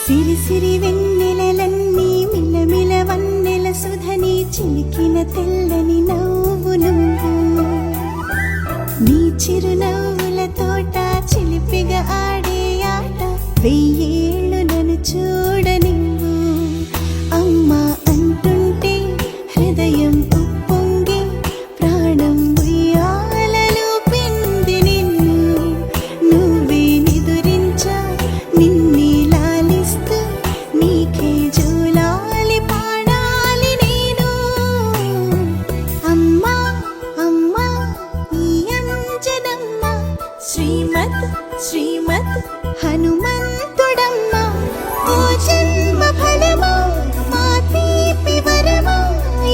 సిరి సిరి వెన్నెలలన్నీ మిలమిల వన్నెల సుధని చిలికిన తెల్లని నవ్వు నువ్వు నీ చిరునవ్వుల తోట చిలిపిగా ఆడే ఆట వెయ్యేళ్ళు నన్ను చూడనివ్వు అమ్మా అంటుంటే హృదయం ఉప్పొంగి ప్రాణం ఉయ్యాలలో పిండి నిన్ను నువ్వే నిదురించా నిన్నే లాలిస్తూ నీకే జూలాలి పాడాలి నేను అమ్మా అమ్మా ఈ అంజనమ్మ శ్రీమత్ శ్రీమత్ హనుమంతుడమ్మ ఓ జన్మ ఫలమా మా తీపి వరమా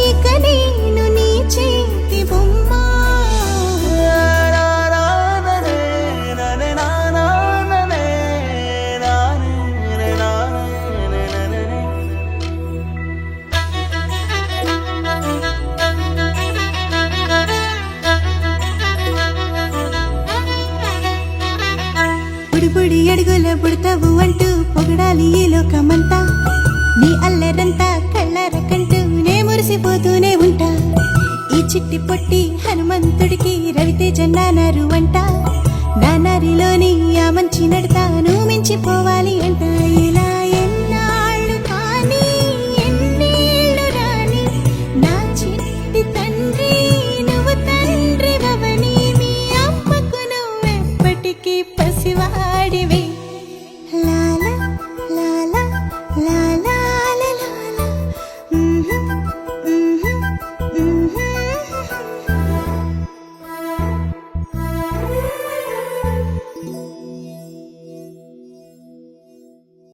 ఇక నేను నీ చేతి బొమ్మ బుడి అడుగుల బుడతావు అంటూ పొగడాలి ఈ లోకమంతా నీ అల్లరంతా కళ్ళరకంటూనే మురిసిపోతూనే ఉంటా ఈ చిట్టి పొట్టి హనుమంతుడికి రవితేజ నానారు అంట నానారిలోని ఆ మంచి నడతాను మించిపోవాలి